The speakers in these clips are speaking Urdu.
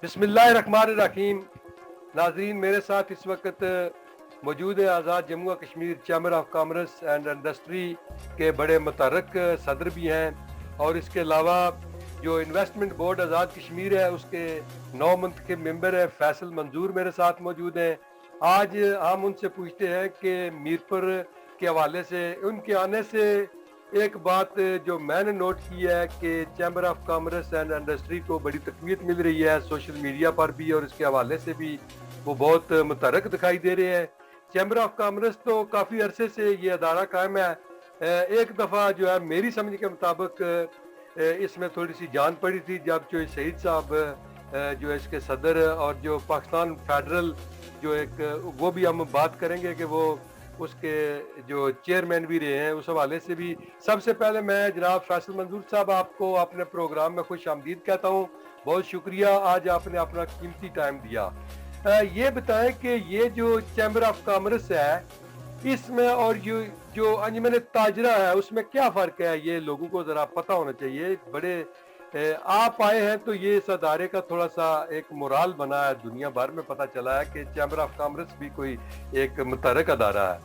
بسم اللہ الرحمن الرحیم. ناظرین، میرے ساتھ اس وقت موجود ہے آزاد جموں و Kashmir chamber of commerce and industry کے بڑے متحرک صدر بھی ہیں، اور اس کے علاوہ جو انویسٹمنٹ بورڈ آزاد کشمیر ہے اس کے 9 منتخب ممبر ہیں فیصل منظور میرے ساتھ موجود ہیں. آج ہم ان سے پوچھتے ہیں کہ میرپور کے حوالے سے ان کے آنے سے ایک بات جو میں نے نوٹ کی ہے کہ chamber of commerce and industry کو بڑی تقویت مل رہی ہے سوشل میڈیا پر بھی، اور اس کے حوالے سے بھی وہ بہت متحرک دکھائی دے رہے ہیں. چیمبر آف کامرس تو کافی عرصے سے یہ ادارہ قائم ہے. ایک دفعہ جو ہے میری سمجھ کے مطابق اس میں تھوڑی سی جان پڑی تھی جب جو شہید صاحب جو اس کے صدر اور جو پاکستان فیڈرل جو ایک وہ بھی ہم بات کریں گے کہ وہ اس کے جو چیئرمین بھی رہے ہیں، اس حوالے سے بھی. سب سے پہلے میں جناب فیصل منظور صاحب آپ کو اپنے پروگرام میں خوش آمدید کہتا ہوں. بہت شکریہ، آج آپ نے اپنا قیمتی ٹائم دیا. یہ بتائیں کہ یہ جو چیمبر آف کامرس ہے اس میں اور جو انجمن تاجرہ ہے اس میں کیا فرق ہے، یہ لوگوں کو ذرا پتہ ہونا چاہیے. بڑے آپ آئے ہیں تو یہ اس ادارے کا تھوڑا سا ایک مورال بنا ہے، دنیا بھر میں پتہ چلا ہے کہ چیمبر آف کامرس بھی کوئی ایک متحرک ادارہ ہے.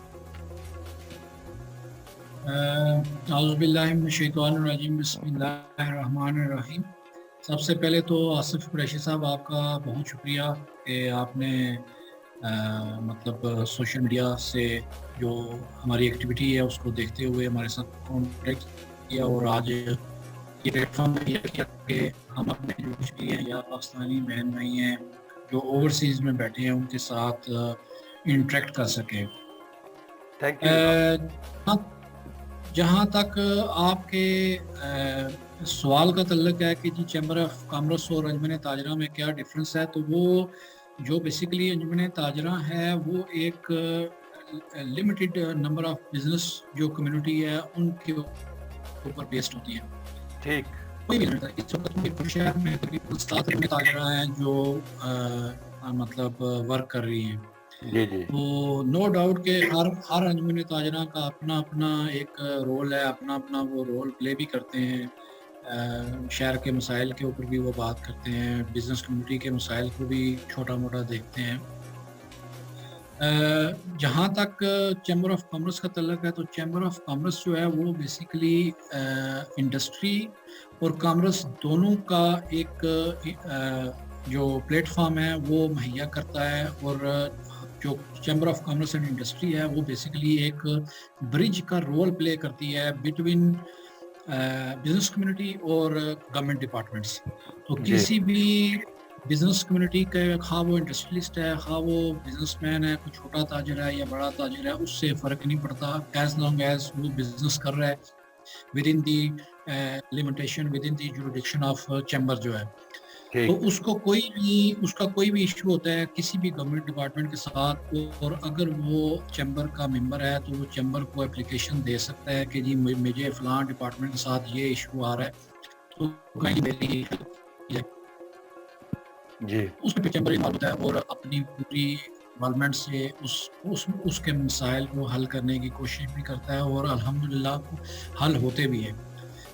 اعوذ باللہ من الشیطان الرجیم، بسم اللہ الرحمن الرحیم. سب سے پہلے تو آصف قریشی صاحب آپ کا بہت شکریہ کہ آپ نے مطلب سوشل میڈیا سے جو ہماری ایکٹیویٹی ہے اس کو دیکھتے ہوئے ہمارے ساتھ کانٹیکٹ کیا، اور آج یہ پلیٹ فارم کیا کہ ہم اپنے جو کچھ بھی ہیں یا پاکستانی بہن بھائی ہیں جو اوورسیز میں بیٹھے ہیں ان کے ساتھ انٹریکٹ کر سکیں. Thank you. جہاں تک آپ کے سوال کا تعلق ہے کہ جی چیمبر آف کامرس اور انجمن تاجرہ میں کیا ڈفرینس ہے، تو وہ جو بیسیکلی انجمن تاجرہ ہے وہ ایک لمیٹڈ نمبر آف بزنس جو کمیونٹی ہے ان کے اوپر بیسڈ ہوتی ہے. ٹھیک. اس وقت میرپور شہر میں تقریباً 7 انجمن تاجرہ ہیں جو مطلب ورک کر رہی ہیں. جی جی. تو نو ڈاؤٹ کہ ہر انجمن تاجرہ کا اپنا اپنا ایک رول ہے، اپنا اپنا وہ رول پلے بھی کرتے ہیں. شہر کے مسائل کے اوپر بھی وہ بات کرتے ہیں، بزنس کمیونٹی کے مسائل کو بھی چھوٹا موٹا دیکھتے ہیں. جہاں تک چیمبر آف کامرس کا تعلق ہے تو چیمبر آف کامرس جو ہے وہ بیسیکلی انڈسٹری اور کامرس دونوں کا ایک جو پلیٹ فارم ہے وہ مہیا کرتا ہے. اور جو chamber of commerce and industry ہے وہ بیسیکلی ایک برج کا رول پلے کرتی ہے بٹوین بزنس کمیونٹی اور گورنمنٹ ڈپارٹمنٹس. تو کسی بھی بزنس کمیونٹی کے خواہ وہ انڈسٹریلسٹ ہے، خواہ وہ بزنس مین ہے، کوئی چھوٹا تاجر ہے یا بڑا تاجر ہے، اس سے فرق نہیں پڑتا ایز لانگ ایز وہ بزنس کر رہا ہے within the limitation within the jurisdiction of chamber جو ہے. تو اس کا کوئی بھی ایشو ہوتا ہے کسی بھی گورنمنٹ ڈپارٹمنٹ کے ساتھ، اور اگر وہ چیمبر کا ممبر ہے تو وہ چیمبر کو اپلیکیشن دے سکتا ہے کہ جی مجھے فلاں ڈپارٹمنٹ کے ساتھ یہ ایشو آ رہا ہے تو کہیں میری جی. اس پہ چیمبر انوالو ہے اور اپنی پوری انوالومنٹ سے اس کے مسائل کو حل کرنے کی کوشش بھی کرتا ہے، اور الحمدللہ حل ہوتے بھی ہیں.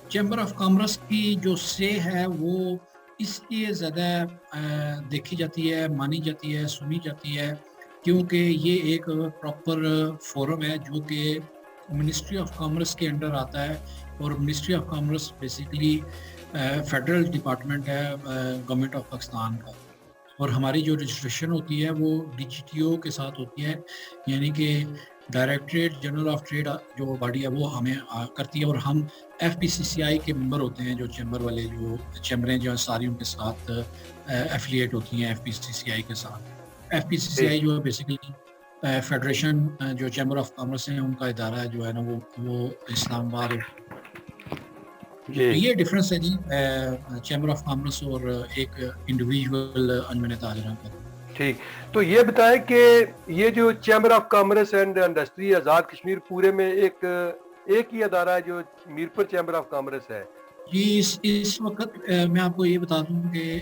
چیمبر آف کامرس کی جو سے ہے وہ اس لیے زیادہ دیکھی جاتی ہے، مانی جاتی ہے، سنی جاتی ہے کیونکہ یہ ایک پراپر فورم ہے جو کہ منسٹری آف کامرس کے انڈر آتا ہے. اور ministry of commerce basically federal department ہے گورنمنٹ آف پاکستان کا. اور ہماری جو رجسٹریشن ہوتی ہے وہ ڈی جی ٹی او کے ساتھ ہوتی ہے، یعنی کہ ڈائریکٹریٹ جنرل آف ٹریڈ جو باڈی ہے وہ ہمیں کرتی ہے، اور ہم ایف پی سی سی آئی کے ممبر ہوتے ہیں. جو چیمبر والے جو چیمبریں جو ساری ان کے ساتھ ایفیلیٹ ہوتی ہیں ایف پی سی سی آئی کے ساتھ. ایف پی سی سی آئی جو ہے بیسیکلی فیڈریشن جو چیمبر آف کامرس ہیں ان کا ادارہ جو ہے نا وہ اسلام آباد. یہ ڈفرینس ہے جی چیمبر آف کامرس اور ایک انڈیویژول انجمن تاجرہ کا. ٹھیک. تو یہ بتائیں کہ یہ جو chamber of commerce and industry Azad Kashmir پورے میں ایک ہی ادارہ ہے جو میرپور چیمبر آف کامرس ہے؟ جی اس وقت میں آپ کو یہ بتا دوں کہ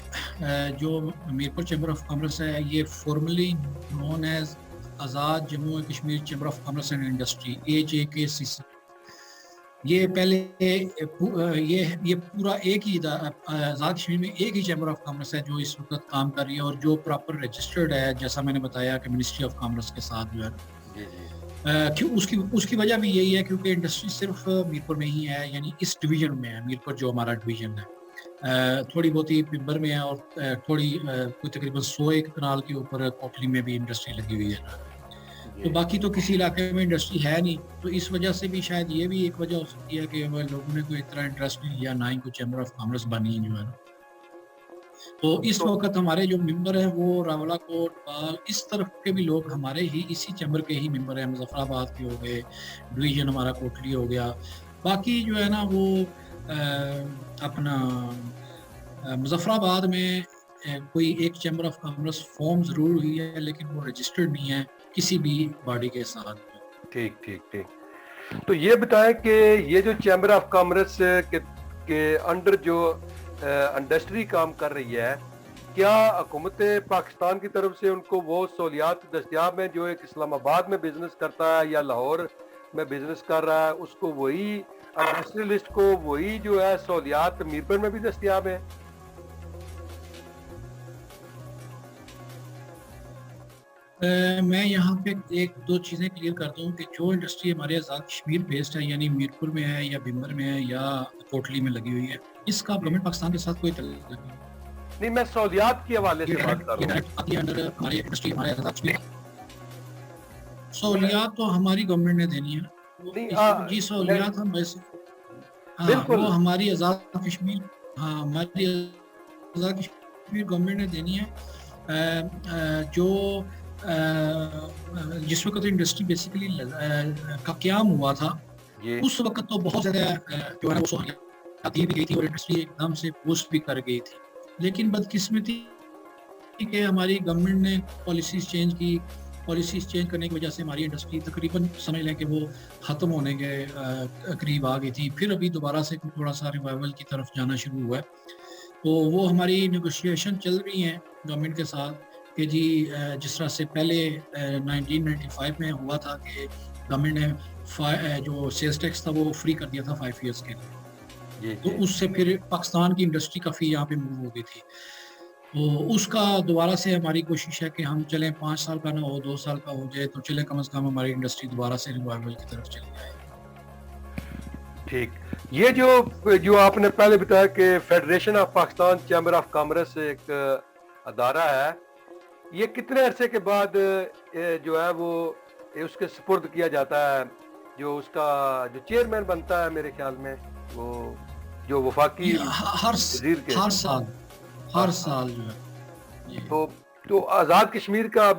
جو میرپور چیمبر آف کامرس ہے یہ فارملی نون ایز آزاد جموں و Kashmir chamber of commerce and industry AJKCC. یہ پہلے یہ پورا ایک ہی آزاد کشمیر میں ایک ہی چیمبر آف کامرس ہے جو اس وقت کام کر رہی ہے اور جو پراپر رجسٹرڈ ہے، جیسا میں نے بتایا کہ منسٹری آف کامرس کے ساتھ جو ہے. جی جی کیوں اس کی وجہ بھی یہی ہے کیونکہ انڈسٹری صرف میرپور میں ہی ہے، یعنی اس ڈویژن میں ہے. میرپور جو ہمارا ڈویژن ہے، تھوڑی بہت ہی پمبر میں ہے، اور تھوڑی کوئی تقریباً 100 ایک کنال کے اوپر کوٹلی میں بھی انڈسٹری لگی ہوئی ہے. تو جی باقی تو کسی علاقے میں انڈسٹری ہے نہیں، تو اس وجہ سے بھی شاید یہ بھی ایک وجہ ہو سکتی ہے کہ وہ لوگوں نے کوئی اتنا انٹرسٹ نہیں لیا، نہ ہی کوئی چیمبر آف کامرس بنی جو ہے نا. تو اس تو وقت ہمارے جو ممبر ہیں وہ راولا کوٹ، بال، اس طرف کے بھی لوگ ہمارے ہی اسی چیمبر کے ہی ممبر ہیں. مظفر آباد کے ہو گئے، ڈویژن ہمارا کوٹلی ہو گیا. باقی جو ہے نا وہ اپنا مظفر آباد میں کوئی ایک چیمبر آف کامرس فارم ضرور ہوئی ہے، لیکن وہ رجسٹرڈ نہیں ہے کسی بھی باڈی کے ساتھ. ٹھیک ٹھیک ٹھیک. تو یہ بتائیں کہ یہ جو چیمبر آف کامرس کے انڈر جو انڈسٹری کام کر رہی ہے، کیا حکومت پاکستان کی طرف سے ان کو وہ سہولیات دستیاب ہیں جو ایک اسلام آباد میں بزنس کرتا ہے یا لاہور میں بزنس کر رہا ہے، اس کو وہی انڈسٹریلسٹ کو وہی جو ہے سہولیات میرپور میں بھی دستیاب ہیں؟ میں یہاں پہ ایک دو چیزیں کلیئر کرتا ہوں کہ جو انڈسٹری ہمارے آزاد کشمیر بیسڈ ہے، یعنی میرپور میں ہے یا بھمبر میں ہے یا کوٹلی میں لگی ہوئی ہے، اس کا گورنمنٹ پاکستان کے ساتھ کوئی تعلق نہیں. نہیں، میں سہولیات کے حوالے سے بات کر یہ رہا ہوں. ڈائریکٹ آتی ہے انڈر ہماری انڈسٹری، ہمارے آزاد کشمیر. سہولیات تو ہماری گورنمنٹ نے دینی ہے. نہیں جی سہولیات ہم ویسے، ہاں بالکل وہ ہماری آزاد کشمیر، ہاں ہماری آزاد کشمیر گورنمنٹ نے دینی ہے. جو جس وقت انڈسٹری بیسیکلی کا قیام ہوا تھا، جی اس وقت تو بہت زیادہ جو ہے نا وہ سہولیات دی بھی گئی تھی اور انڈسٹری ایک دم سے بوسٹ بھی کر گئی تھی. لیکن بدقسمتی کہ ہماری گورنمنٹ نے پالیسیز چینج کرنے کی وجہ سے ہماری انڈسٹری تقریباً سمجھ لیں کہ وہ ختم ہونے کے قریب آ گئی تھی. پھر ابھی دوبارہ سے تھوڑا سا ریوائول کی طرف جانا شروع ہوا ہے. تو وہ ہماری نیگوشیشن چل رہی ہیں گورنمنٹ کے ساتھ کہ جی جس طرح سے پہلے 1995 میں ہوا تھا کہ گورنمنٹ نے جو سیلز ٹیکس تھا وہ فری کر دیا تھا 5 ایئرس کے لیے. جی تو جی اس سے پھر پاکستان کی انڈسٹری کافی یہاں پہ موو ہو گئی تھی. تو اس کا دوبارہ سے ہماری کوشش ہے کہ ہم چلیں 5 سال کا نہ ہو 2 سال کا ہو جائے تو چلے کم از کم ہماری انڈسٹری دوبارہ سے ریوائول کی طرف چلی جائے. ٹھیک. یہ جو آپ نے پہلے بتایا کہ federation of Pakistan chamber of commerce ایک ادارہ ہے، یہ کتنے عرصے کے بعد جو ہے وہ اس کے سپرد کیا جاتا ہے؟ جو اس کا جو چیئرمین بنتا ہے میرے خیال میں وہ جو وفاقی وزیر کے ہر سال جو ہے. تو آزاد کشمیر کا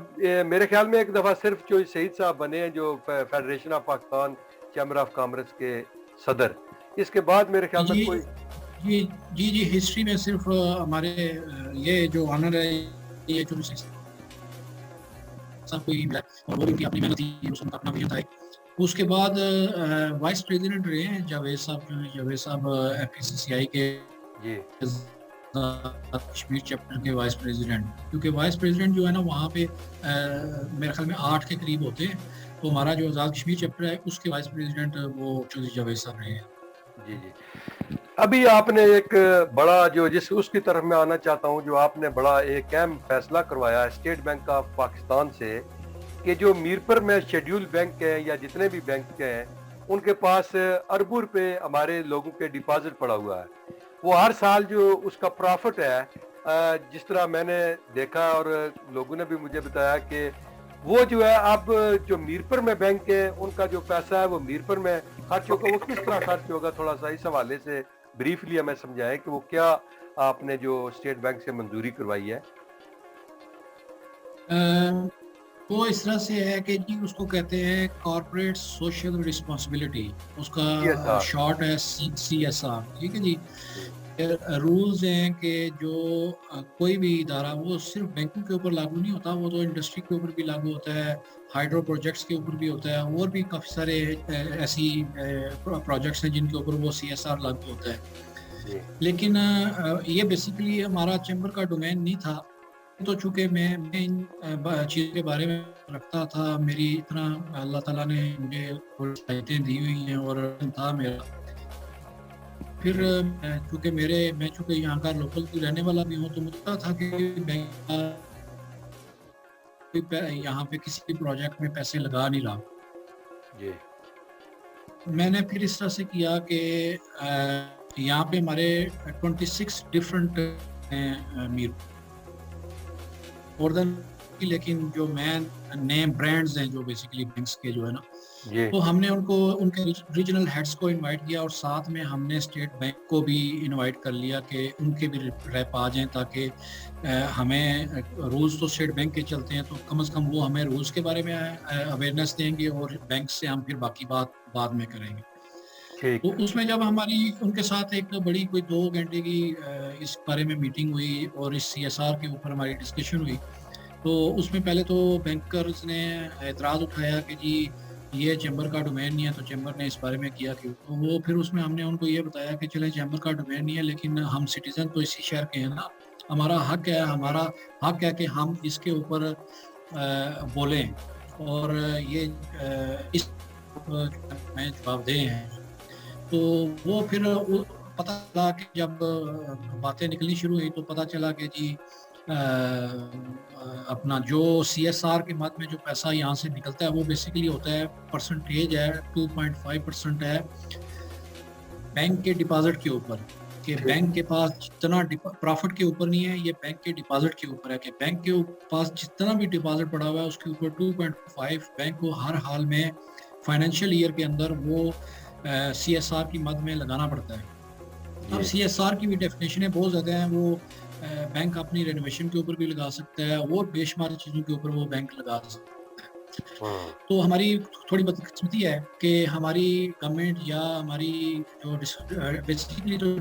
میرے خیال میں ایک دفعہ صرف جو شہید صاحب بنے ہیں جو federation of Pakistan chamber of commerce کے صدر، اس کے بعد میرے خیال میں کوئی جی ہسٹری میں صرف ہمارے یہ جو آنر ہے یہ جو سب کوئی اور وہ بھی اپنی محنت تھی، اس کا اپنا ویژن تھا. اس کے بعد وائس پریزیڈنٹ رہے ہیں جاوید صاحب FPCCI کے جی کشمیر چیپٹر کے وائس پریزیڈنٹ. کیونکہ وائس پریزیڈنٹ جو ہے نا وہاں پہ میرے خیال میں 8 کے قریب ہوتے ہیں. تو ہمارا جو آزاد کشمیر چیپٹر ہے اس کے وائس پریزیڈنٹ وہ چودھری جاوید صاحب رہے ہیں. جی جی. ابھی آپ نے ایک بڑا جو اس کی طرف میں آنا چاہتا ہوں، جو آپ نے بڑا ایک اہم فیصلہ کروایا اسٹیٹ بینک آف پاکستان سے کہ جو میرپور میں شیڈیول بینک ہیں یا جتنے بھی بینک ہیں ان کے پاس اربوں روپے ہمارے لوگوں کے ڈپازٹ پڑا ہوا ہے. وہ ہر سال جو اس کا پروفٹ ہے، جس طرح میں نے دیکھا اور لوگوں نے بھی مجھے بتایا کہ وہ جو ہے اب جو میرپور میں بینک ہے ان کا جو پیسہ ہے وہ میرپور میں خرچ ہوگا. وہ کس طرح خرچ ہوگا، تھوڑا سا اس حوالے سے بریفلی ہمیں سمجھائیں کہ وہ کیا آپ نے جو اسٹیٹ بینک سے منظوری کروائی ہے. وہ اس طرح سے ہے کہ جی اس کو کہتے ہیں کارپوریٹ سوشل رسپانسبلٹی، اس کا شارٹ ہے CSR. ٹھیک ہے جی. رولز ہیں کہ جو کوئی بھی ادارہ وہ صرف بینکوں کے اوپر لاگو نہیں ہوتا، وہ تو انڈسٹری کے اوپر بھی لاگو ہوتا ہے، ہائیڈرو پروجیکٹس کے اوپر بھی ہوتا ہے، اور بھی کافی سارے ایسی پروجیکٹس ہیں جن کے اوپر وہ CSR لاگو ہوتا ہے. لیکن یہ بیسیکلی ہمارا چیمبر کا ڈومین نہیں تھا. تو چونکہ میں ان چیزوں کے بارے میں رکھتا تھا، میری اتنا اللہ تعالیٰ نے مجھے صلاحیتیں دی ہوئی ہیں اور تھا میرا، پھر جی چونکہ میں چونکہ یہاں کا لوکل رہنے والا بھی ہوں، تو مجھے پتا تھا کہ بینک یہاں پہ کسی بھی پروجیکٹ میں پیسے لگا نہیں رہا. جی میں نے پھر اس طرح سے کیا کہ یہاں پہ ہمارے 26 ڈفرنٹ میر مور دین، لیکن جو مین نیم برانڈز ہیں جو بیسیکلی بینکس کے جو ہے نا، جی تو ہم نے ان کے ریجنل ہیڈز کو انوائٹ کیا، اور ساتھ میں ہم نے اسٹیٹ بینک کو بھی انوائٹ کر لیا کہ ان کے بھی ریپ آ جائیں، تاکہ ہمیں رولز تو اسٹیٹ بینک کے چلتے ہیں، تو کم از کم وہ ہمیں رولز کے بارے میں اویئرنیس دیں گے، اور بینک سے ہم پھر باقی بات بعد میں کریں گے. ٹھیک تو اس میں جب ہماری ان کے ساتھ ایک بڑی کوئی 2 گھنٹے کی اس بارے میں میٹنگ ہوئی اور اس CSR کے اوپر ہماری ڈسکشن ہوئی، تو اس میں پہلے تو بینکرز نے اعتراض اٹھایا کہ جی یہ چیمبر کا ڈومین نہیں ہے، تو چیمبر نے اس بارے میں کیا کہ تو وہ پھر اس میں ہم نے ان کو یہ بتایا کہ چلیں چیمبر کا ڈومین نہیں ہے، لیکن ہم سٹیزن تو اسی شہر کے ہیں نا، ہمارا حق ہے کہ ہم اس کے اوپر بولیں، اور یہ اس میں جواب دہ ہیں. تو وہ پھر پتہ چلا کہ جب باتیں نکلنی شروع ہوئی، تو پتہ چلا کہ جی اپنا جو CSR کے مد میں جو پیسہ یہاں سے نکلتا ہے، وہ بیسیکلی ہوتا ہے پرسنٹیج ہے 2.5% ہے بینک کے ڈپازٹ کے اوپر، کہ ٹھیک بینک کے پاس جتنا پرافٹ کے اوپر نہیں ہے، یہ بینک کے ڈپازٹ کے اوپر ہے، کہ بینک کے پاس جتنا بھی ڈپازٹ پڑا ہوا ہے اس کے اوپر 2.5 بینک کو ہر حال میں فائنینشیل ایئر کے اندر وہ CSR کی مد میں لگانا پڑتا ہے. اب جی CSR کی بھی ڈیفینیشنیں بہت زیادہ ہیں، وہ بینک اپنی رینوویشن کے اوپر بھی لگا سکتا ہے، اور بے شمار چیزوں کے اوپر وہ بینک لگا سکتا ہے. ہاں تو ہماری تھوڑی بدقسمتی ہے کہ ہماری گورنمنٹ یا ہماری جو بیسیکلی جو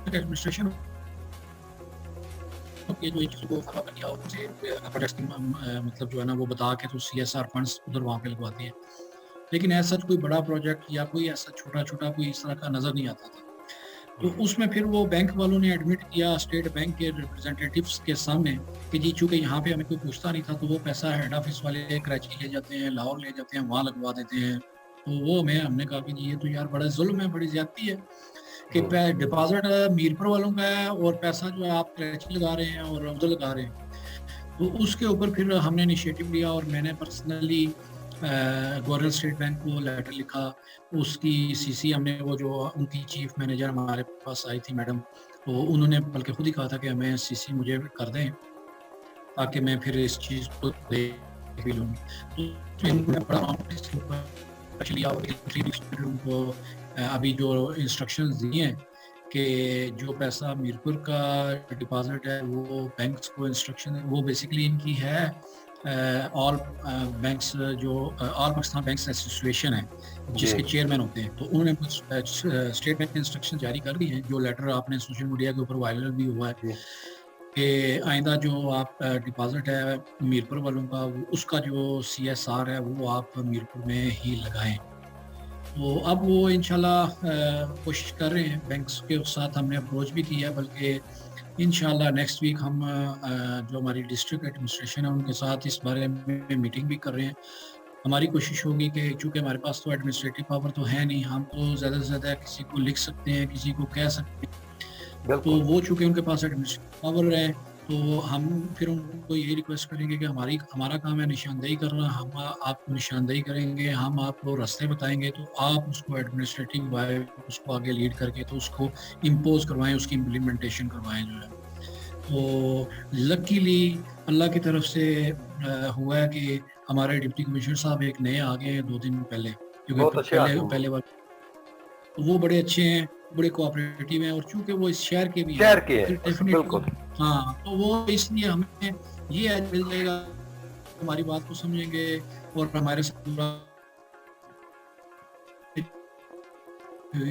ایڈمنسٹریشن جو چیزوں کو فالو کر دیا، مطلب جو ہے نا وہ بتا کے تو CSR فنڈس ادھر وہاں پہ لگواتے ہیں، لیکن ایسا کوئی بڑا پروجیکٹ یا کوئی ایسا چھوٹا کوئی اس طرح کا نظر نہیں آتا تھا. تو اس میں پھر وہ بینک والوں نے ایڈمٹ کیا اسٹیٹ بینک کے ریپرزینٹیٹیوز کے سامنے کہ جی چونکہ یہاں پہ ہمیں کوئی پوچھتا نہیں تھا، تو وہ پیسہ ہیڈ آفس والے کراچی لے جاتے ہیں، لاہور لے جاتے ہیں، وہاں لگوا دیتے ہیں. تو وہ ہم نے کہا کہ جی یہ تو یار بڑا ظلم ہے، بڑی زیادتی ہے کہ ڈپازٹ میرپور والوں کا ہے اور پیسہ جو ہے آپ کراچی لگا رہے ہیں اور ادھر لگا رہے ہیں. تو اس کے اوپر پھر ہم نے انیشیٹو لیا، اور میں نے پرسنلی گورنر اسٹیٹ بینک کو لیٹر لکھا. اس کی CC ہم نے وہ جو ان کی چیف مینیجر ہمارے پاس آئی تھی میڈم، تو انہوں نے بلکہ خود ہی کہا تھا کہ ہمیں CC مجھے کر دیں تاکہ میں پھر اس چیز کو دیکھ بھی لوں. تو ابھی جو انسٹرکشنز دیے ہیں کہ جو پیسہ میرپور کا ڈپازٹ ہے وہ بینکس کو انسٹرکشن وہ بیسیکلی ان کی ہے آل بینکس جو آل پاکستان بینکس ایسوسیشن ہے جس جی کے چیئرمین ہوتے ہیں، تو انہوں نے اسٹیٹ بینک کے انسٹرکشن جاری کر دی ہیں، جو لیٹر آپ نے سوشل میڈیا کے اوپر وائرل بھی ہوا ہے جی کہ آئندہ جو آپ ڈپازٹ ہے میرپور والوں کا، اس کا جو CSR ہے وہ آپ میرپور میں ہی لگائیں. تو اب وہ انشاءاللہ کوشش کر رہے ہیں، بینکس کے ساتھ ہم نے اپروچ بھی کیا ہے، بلکہ انشاءاللہ نیکسٹ ویک ہم جو ہماری ڈسٹرکٹ ایڈمنسٹریشن ہے ان کے ساتھ اس بارے میں میٹنگ بھی کر رہے ہیں. ہماری کوشش ہوگی کہ چونکہ ہمارے پاس تو ایڈمنسٹریٹو پاور تو ہے نہیں، ہم تو زیادہ سے زیادہ کسی کو لکھ سکتے ہیں، کسی کو کہہ سکتے ہیں، تو بالکل وہ چونکہ ان کے پاس ایڈمنسٹریٹو پاور ہے، تو ہم پھر ان کو یہی ریکویسٹ کریں گے کہ ہمارا کام ہے نشاندہی کرنا، ہم آپ کو نشاندہی کریں گے، ہم آپ کو راستے بتائیں گے، تو آپ اس کو ایڈمنسٹریٹو وائز اس کو آگے لیڈ کر کے تو اس کو امپوز کروائیں، اس کی امپلیمنٹیشن کروائیں جو ہے. تو لکیلی اللہ کی طرف سے ہوا ہے کہ ہمارے ڈپٹی کمشنر صاحب ایک نئے آ گئے ہیں 2 دن پہلے، بہت کیونکہ اچھے آدمی ہیں پہلے بار وہ بڑے اچھے ہیں، بڑے کوآپریٹیو ہیں، اور چونکہ وہ اس شہر کے بھی ہیں شہر تو کے پھر ہیں ڈیفینیٹلی بالکل ہاں، تو وہ اس لیے ہمیں یہ ایج مل جائے گا، ہماری بات کو سمجھیں گے اور ہمارے ساتھ پورا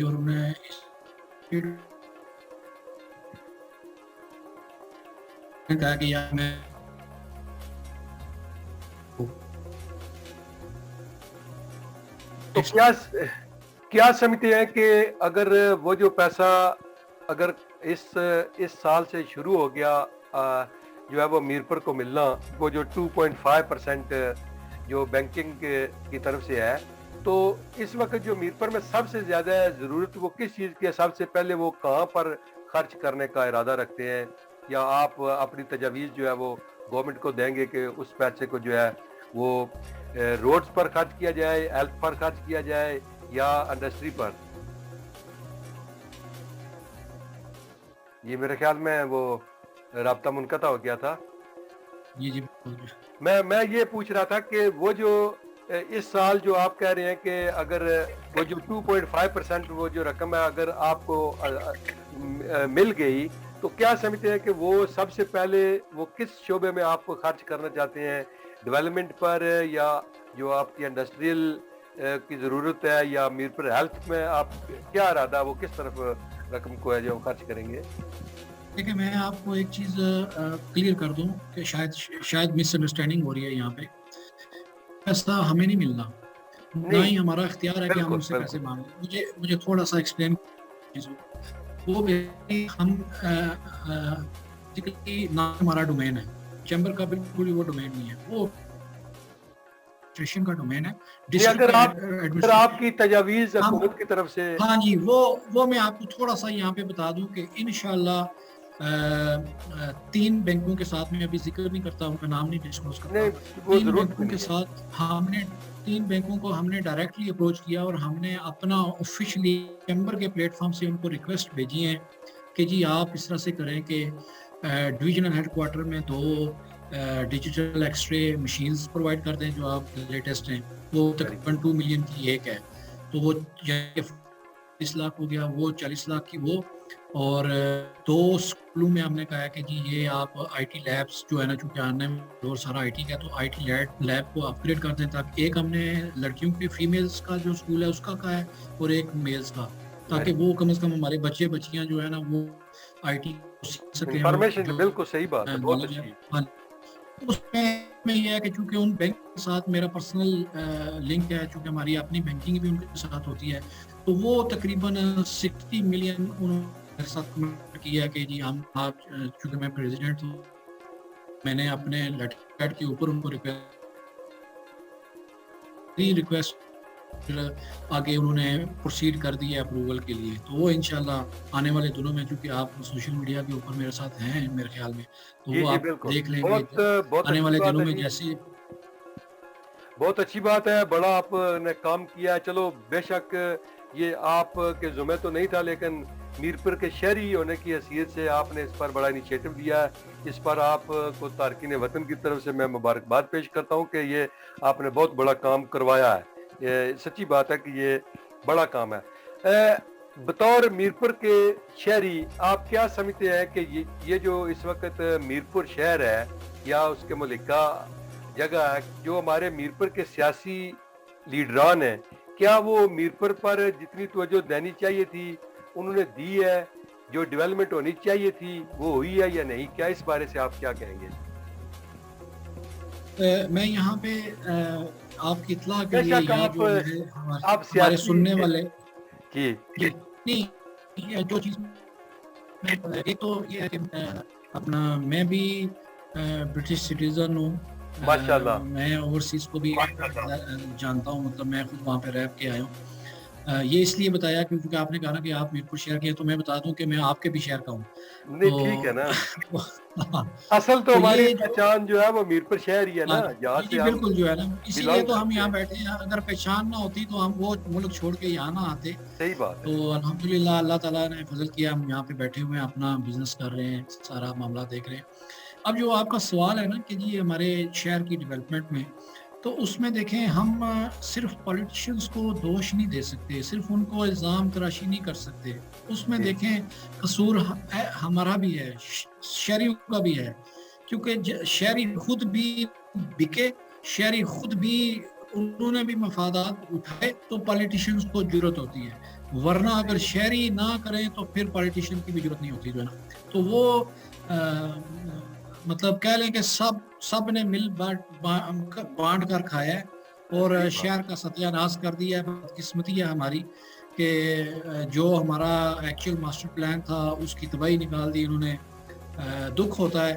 اور انہیں کہا کہ یار میں تو کیا سمجھتے ہیں کہ اگر وہ جو پیسہ اگر اس سال سے شروع ہو گیا جو ہے وہ میرپور کو ملنا، وہ جو 2.5% جو بینکنگ کی طرف سے ہے، تو اس وقت جو میرپور میں سب سے زیادہ ضرورت وہ کس چیز کی ہے؟ سب سے پہلے وہ کہاں پر خرچ کرنے کا ارادہ رکھتے ہیں، یا آپ اپنی تجاویز جو ہے وہ گورنمنٹ کو دیں گے کہ اس پیسے کو جو ہے وہ روڈز پر خرچ کیا جائے، ہیلتھ پر خرچ کیا جائے، یا انڈسٹری پر؟ یہ میرے خیال میں وہ رابطہ منقطع ہو گیا تھا۔ جی جی بالکل۔ میں یہ پوچھ رہا تھا کہ وہ جو اس سال جو آپ کہہ رہے ہیں کہ اگر وہ جو 2.5% وہ جو رقم ہے اگر آپ کو مل گئی، تو کیا سمجھتے ہیں کہ وہ سب سے پہلے وہ کس شعبے میں آپ کو خرچ کرنا چاہتے ہیں؟ ڈیولپمنٹ پر، یا جو آپ کی انڈسٹریل کی ضرورت ہے، یا میرپور ہیلتھ میں آپ کیا ارادہ وہ کس طرف رقم کو ہے جو خرچ کریں گے؟ دیکھیں میں آپ کو ایک چیز کلیئر کر دوں کہ شاید مس انڈرسٹینڈنگ ہو رہی ہے یہاں پہ۔ پیسہ ہمیں نہیں ملنا، نہ نہیں، ہی ہمارا اختیار ہے کہ ہم بالکل ان سے پیسے بالکل مانگیں۔ مجھے تھوڑا سا ایکسپلین وہ ہم نہ ہمارا ڈومین ہے، چیمبر کا بالکل وہ ڈومین نہیں ہے، وہ ایڈمنسٹریشن کا ڈومین ہے، نہیں، ڈسٹرکٹ اگر آپ کی تجاویز ہم حکومت کی طرف سے ہاں جی وہ میں آپ کو تھوڑا سا یہاں پہ بتا دوں کہ انشاءاللہ 3 بینکوں کے ساتھ، میں ابھی ذکر نہیں کرتا، ان کا نام نہیں ڈسکلوز کرتا، نہیں، وہ 3 ضرورت بھی بینکوں کے نہیں ہے۔ ساتھ ہم نے 3 بینکوں کو ہم نے ڈائریکٹلی اپروچ کیا، اور ہم نے اپنا آفیشلی چیمبر کے پلیٹ فارم سے ان کو ریکویسٹ بھیجی ہیں کہ جی آپ اس طرح سے کریں کہ ڈویژنل ہیڈ کوارٹر میں 2 digital X ray machines provide کر دیں جو آپ لیٹسٹ ہیں، وہ تقریباً 2 ملین کی ایک ہے، تو وہ 30 لاکھ ہو گیا، وہ 40 لاکھ کی وہ، اور 2 اسکولوں میں ہم نے کہا کہ جی یہ آپ آئی ٹی لیبس جو ہے نا، چونکہ آنے میں اور سارا آئی ٹی کا، تو آئی ٹی لیب کو اپ گریڈ کر دیں، تاکہ ایک ہم نے لڑکیوں کے فیمیلز کا جو اسکول ہے اس کا کہا ہے، اور ایک میلز کا، تاکہ وہ کم از کم ہمارے بچے بچیاں جو ہے نا وہ آئی ٹی سیکھ سکیں، اور انفارمیشن جو بالکل صحیح بات ہے، بہت نالج ہے۔ اچھی۔ ہاں، اس میں یہ ہے کہ چونکہ ان بینک کے ساتھ میرا پرسنل لنک ہے، چونکہ ہماری اپنی بینکنگ بھی ان کے ساتھ ہوتی ہے، تو وہ تقریباً 60 ملین انہوں نے میرے ساتھ کمنٹ کیا کہ جی ہم آپ، چونکہ میں پریزیڈنٹ ہوں، میں نے اپنے لیٹر پیڈ کے اوپر ان کو ریکویسٹ آگے انہوں نے پروسیڈ کر دی ہے اپروول کے لیے، تو وہ انشاءاللہ آنے والے دنوں میں، چونکہ آپ سوشل میڈیا کے اوپر میرے ساتھ ہیں میرے خیال میں، تو جی وہ جی آپ بالکل، دیکھ لیں گے بہت آنے اچھی والے بات دنوں ہے میں جی، جیسے۔ بہت اچھی بات ہے، بڑا آپ نے کام کیا ہے۔ چلو بے شک یہ آپ کے ذمہ تو نہیں تھا، لیکن میرپور کے شہری ہونے کی حیثیت سے آپ نے اس پر بڑا انیشیٹو دیا ہے۔ اس پر آپ کو تارکین وطن کی طرف سے میں مبارکباد پیش کرتا ہوں کہ یہ آپ نے بہت بڑا کام کروایا ہے۔ یہ سچی بات ہے کہ یہ بڑا کام ہے۔ بطور میرپور کے شہری آپ کیا سمجھتے ہیں کہ یہ جو اس وقت میرپور شہر ہے یا اس کے ملکہ جگہ ہے، جو ہمارے میرپور کے سیاسی لیڈران ہیں، کیا وہ میرپور پر جتنی توجہ دینی چاہیے تھی انہوں نے دی ہے؟ جو ڈیولپمنٹ ہونی چاہیے تھی وہ ہوئی ہے یا نہیں؟ کیا اس بارے سے آپ کیا کہیں گے؟ میں یہاں پہ آپ کی اطلاع کے بے لیے، شک یہ آپ جو ہے آپ ہمارے سیاسی سننے والے، جی نہیں یہ جو چیز ایک تو یہ ہے کہ اپنا میں بھی برٹش سٹیزن ہوں، ماشاء اللہ، میں اوورسیز کو بھی جانتا ہوں، مطلب میں خود وہاں پہ رہ کے آیا ہوں۔ یہ اس لیے بتایا کیونکہ آپ نے کہا نا کہ آپ میرپور شہر کے ہیں، تو میں بتا دوں کہ میں آپ کے بھی شہر کا ہوں، نہیں ٹھیک ہے نا، تو اصل تو تو ہماری یہ جو پہچان جو ہے وہ میرپور شہر ہی ہے نا، جہاں جی جی سے ہم بالکل جو ہے نا، اسی لیے بلانگ تو ہم کرتے یہاں ہیں۔ بیٹھے ہیں، اگر پہچان نہ ہوتی تو ہم وہ ملک چھوڑ کے یہاں نہ آتے، صحیح بات ہے، تو الحمدللہ اللہ تعالیٰ نے فضل کیا، ہم یہاں پہ بیٹھے ہوئے ہیں، اپنا بزنس کر رہے ہیں، سارا معاملہ دیکھ رہے ہیں۔ اب جو آپ کا سوال ہے نا کہ جی ہمارے شہر کی ڈیولپمنٹ میں، تو اس میں دیکھیں ہم صرف پولیٹیشینز کو دوش نہیں دے سکتے، صرف ان کو الزام تراشی نہیں کر سکتے، اس میں جی دیکھیں قصور ہمارا بھی ہے، شہریوں کا بھی ہے، کیونکہ شہری خود بھی بکے، شہری خود بھی انہوں نے بھی مفادات اٹھائے، تو پالیٹیشینز کو ضرورت ہوتی ہے، ورنہ اگر شہری نہ کریں تو پھر پالیٹیشین کی بھی ضرورت نہیں ہوتی جو ہے نا، تو وہ مطلب کہہ لیں کہ سب نے مل بانٹ کر کھایا ہے، اور صحیح بات شہر کا ستیہ ناش کر دیا ہے۔ بدقسمتی ہے ہماری کہ جو ہمارا ایکچوئل ماسٹر پلان تھا اس کی تباہی نکال دی انہوں نے، دکھ ہوتا ہے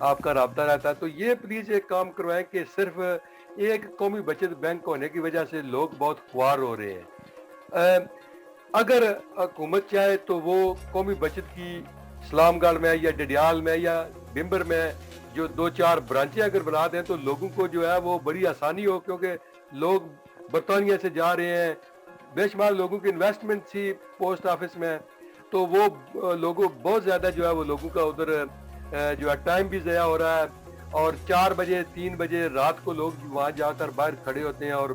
آپ کا رابطہ رہتا ہے. تو یہ پلیز ایک کام کروائیں کہ صرف ایک قومی بچت بینک ہونے کی وجہ سے لوگ بہت خوار ہو رہے ہیں. اگر حکومت چاہے تو وہ قومی بچت کی اسلام گڑھ میں یا ڈڈیال میں یا بمبر میں جو 2-4 برانچیں اگر بنا دیں تو لوگوں کو جو ہے وہ بڑی آسانی ہو, کیونکہ لوگ برطانیہ سے جا رہے ہیں, بے شمار لوگوں کی انویسٹمنٹ تھی پوسٹ آفس میں, تو وہ لوگوں بہت زیادہ جو ہے وہ لوگوں کا ادھر جو ہے ٹائم بھی ضائع ہو رہا ہے, اور 4 بجے 3 بجے رات کو لوگ وہاں جا کر باہر کھڑے ہوتے ہیں اور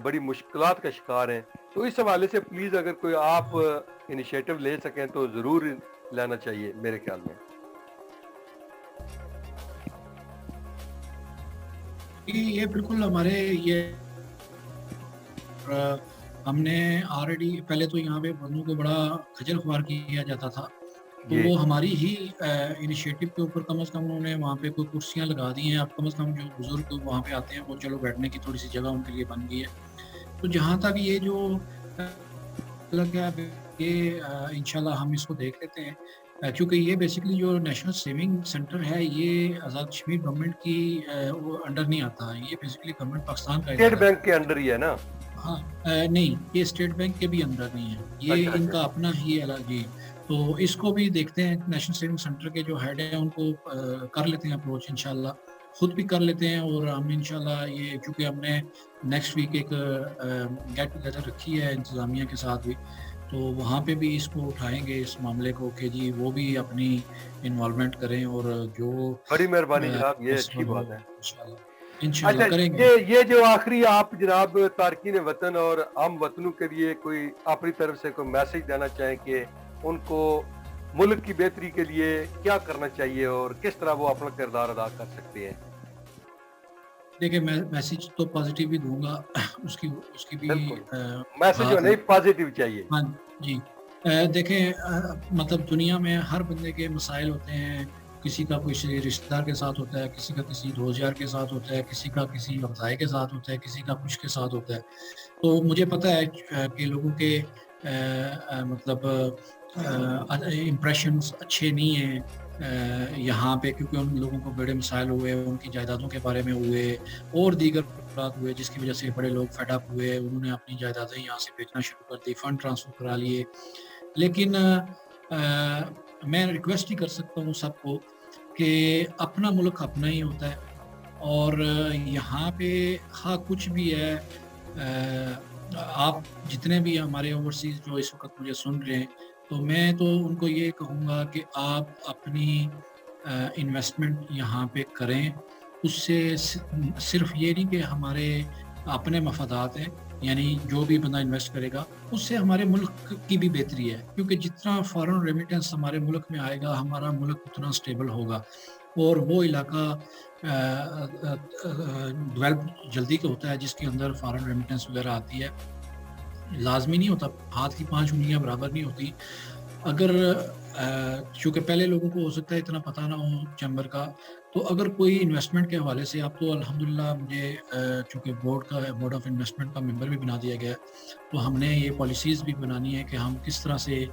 بڑی مشکلات کا شکار ہیں. تو اس حوالے سے پلیز اگر کوئی آپ انیشیٹو لے سکیں تو ضرور لینا چاہیے میرے خیال میں. یہ بالکل ہمارے یہ ہم نے آلریڈی پہلے تو یہاں پہ بندوں کو بڑا خجل خوار کیا جاتا تھا, تو جی وہ ہماری ہی انیشیٹو کے اوپر کم از کم انہوں نے وہاں پہ کوئی کرسیاں لگا دی ہیں. اب کم از کم جو بزرگ وہاں پہ آتے ہیں وہ چلو بیٹھنے کی تھوڑی سی جگہ ان کے لیے بن گئی ہے. تو جہاں تک یہ جو لگا یہ انشاءاللہ ہم اس کو دیکھ لیتے ہیں, کیونکہ یہ بیسیکلی جو نیشنل سیونگ سینٹر ہے یہ آزاد کشمیر گورنمنٹ کی انڈر نہیں آتا, یہ بیسیکلی گورنمنٹ پاکستان کا اسٹیٹ ادارہ ہے. بینک کے انڈر ہی ہے نا؟ ہاں نہیں, یہ اسٹیٹ بینک کے بھی اندر نہیں ہے, اچھا یہ ان اچھا کا اپنا ہی الگ. جی تو اس کو بھی دیکھتے ہیں, نیشنل سیونگ سینٹر کے جو ہیڈ ہیں ان کو کر لیتے ہیں اپروچ, انشاءاللہ خود بھی کر لیتے ہیں. اور ہم انشاءاللہ یہ چونکہ ہم نے نیکسٹ ویک ایک گیٹ ٹوگیدر رکھی ہے انتظامیہ کے ساتھ بھی, تو وہاں پہ بھی اس کو اٹھائیں گے اس معاملے کو کہ جی وہ بھی اپنی انوالومنٹ کریں, اور جو بڑی مہربانی جناب, یہ اچھی پاسبل ہو بات ہے. انشاءاللہ اچھا کریں گے. یہ جو آخری آپ جناب تارکین وطن اور عام وطنوں کے لیے کوئی اپنی طرف سے کوئی میسج دینا چاہیں کہ ان کو ملک کی بہتری کے لیے کیا کرنا چاہیے اور کس طرح وہ اپنا کردار ادا کر سکتے ہیں؟ دیکھیں میں میسج تو پازیٹیو ہی دوں گا, اس کی بھی بالکل, میسج بات ہونا ہی ہے. پازیٹیو چاہیے. ہاں جی, دیکھیں مطلب دنیا میں ہر بندے کے مسائل ہوتے ہیں. کسی کا کوئی رشتہ دار کے ساتھ ہوتا ہے, کسی کا کسی روزگار کے ساتھ ہوتا ہے, کسی کا کسی وظائف کے ساتھ ہوتا ہے, کسی کا کچھ کے ساتھ ہوتا ہے. تو مجھے پتہ ہے کہ لوگوں کے مطلب امپریشنز اچھے نہیں ہیں یہاں پہ, کیونکہ ان لوگوں کو بڑے مسائل ہوئے, ان کی جائیدادوں کے بارے میں ہوئے اور دیگر بات ہوئے, جس کی وجہ سے بڑے لوگ فیڈ اپ ہوئے, انہوں نے اپنی جائیدادیں یہاں سے بیچنا شروع کر دی, فنڈ ٹرانسفر کرا لیے. لیکن میں ریکویسٹ ہی کر سکتا ہوں سب کو کہ اپنا ملک اپنا ہی ہوتا ہے, اور یہاں پہ ہاں کچھ بھی ہے, آپ جتنے بھی ہمارے اوورسیز جو اس وقت مجھے سن رہے ہیں, تو میں تو ان کو یہ کہوں گا کہ آپ اپنی انویسٹمنٹ یہاں پہ کریں. اس سے صرف یہ نہیں کہ ہمارے اپنے مفادات ہیں, یعنی جو بھی بندہ انویسٹ کرے گا اس سے ہمارے ملک کی بھی بہتری ہے, کیونکہ جتنا فارن ریمیٹنس ہمارے ملک میں آئے گا ہمارا ملک اتنا سٹیبل ہوگا, اور وہ علاقہ ڈیولپ جلدی کا ہوتا ہے جس کے اندر فارن ریمیٹنس وغیرہ آتی ہے. لازمی نہیں ہوتا, ہاتھ کی 5 انگلیاں برابر نہیں ہوتی. اگر چونکہ پہلے لوگوں کو ہو سکتا ہے اتنا پتہ نہ ہو چیمبر کا, تو اگر کوئی انویسٹمنٹ کے حوالے سے, اب تو الحمدللہ مجھے چونکہ بورڈ آف انویسٹمنٹ کا ممبر بھی بنا دیا گیا, تو ہم نے یہ پالیسیز بھی بنانی ہے کہ ہم کس طرح سے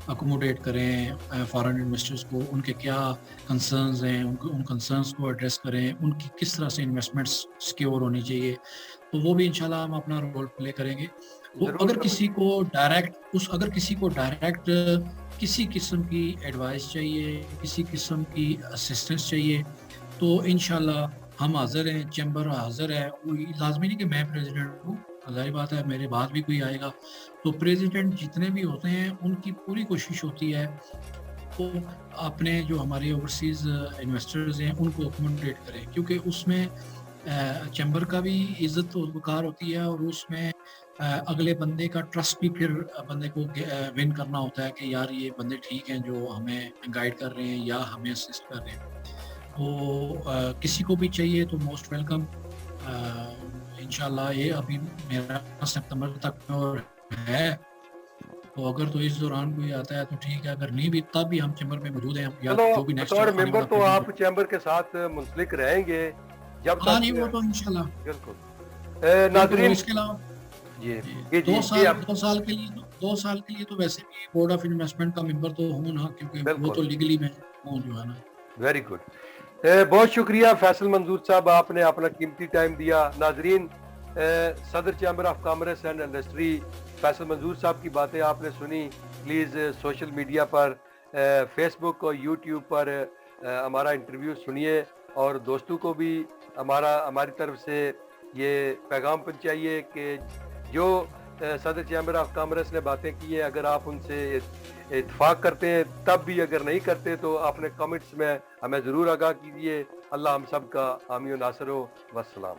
اکوموڈیٹ کریں فارن انویسٹرز کو, ان کے کیا کنسرنز ہیں, ان کنسرنز کو ایڈریس کریں, ان کی کس طرح سے انویسٹمنٹس سکیور ہونی چاہیے. تو وہ بھی انشاءاللہ ہم اپنا رول پلے کریں گے. تو ضرور اگر کرنا کسی چاہیے. کو ڈائریکٹ کسی قسم کی ایڈوائس چاہیے, کسی قسم کی اسسٹنس چاہیے, تو انشاءاللہ ہم حاضر ہیں, چیمبر حاضر ہے. لازمی نہیں کہ میں پریزیڈنٹ ہوں, ظاہر بات ہے میرے بعد بھی کوئی آئے گا, تو پریزیڈنٹ جتنے بھی ہوتے ہیں ان کی پوری کوشش ہوتی ہے وہ اپنے جو ہمارے اوورسیز انویسٹرز ہیں ان کو اکوموڈیٹ کریں, کیونکہ اس میں چیمبر کا بھی عزت و وقار ہوتی ہے, اور اس میں اگلے بندے کا ٹرسٹ بھی پھر بندے کو ون کرنا ہوتا ہے کہ یار یہ بندے ٹھیک ہیں جو ہمیں گائیڈ کر رہے ہیں یا ہمیں اسسٹ کر رہے ہیں. تو کسی کو بھی چاہیے تو موسٹ ویلکم. انشاءاللہ یہ ابھی میرا ستمبر تک ہے, تو اگر تو اس دوران کوئی آتا ہے تو ٹھیک ہے, اگر نہیں بھی تب بھی ہم چیمبر میں موجود ہیں, یا چلو جو بھی نیکسٹ بطور آنے ممبر والا تو آپ پریزیڈنٹ. چیمبر کے ساتھ منسلک رہیں گے جب ہاں تک. جی وہ تو انشاءاللہ بالکل. بالکل. ناظرین اس کے علاوہ جی جی جی جی آپ 2 سال کے لیے 2 سال کے لیے تو ویسے بھی بورڈ آف انویسٹمنٹ کا ممبر تو ہوں نا, کیونکہ وہ بالکل تو لیگلی میں ہوں جو ہے نا. Very good. بہت شکریہ فیصل منظور صاحب، آپ نے اپنا قیمتی ٹائم دیا. ناظرین، صدر chamber of commerce and industry Faisal Manzoor صاحب کی باتیں آپ نے سنی. پلیز سوشل میڈیا پر، فیس بک اور یوٹیوب پر ہمارا انٹرویو سنیے، اور دوستوں کو بھی ہماری طرف سے یہ پیغام پہنچائیے کہ جو صدر چیمبر آف کامرس نے باتیں کی ہیں، اگر آپ ان سے اتفاق کرتے ہیں تب بھی، اگر نہیں کرتے تو اپنے کمنٹس میں ہمیں ضرور آگاہ کیجیے. اللہ ہم سب کا حامی و ناصر ہو. والسلام.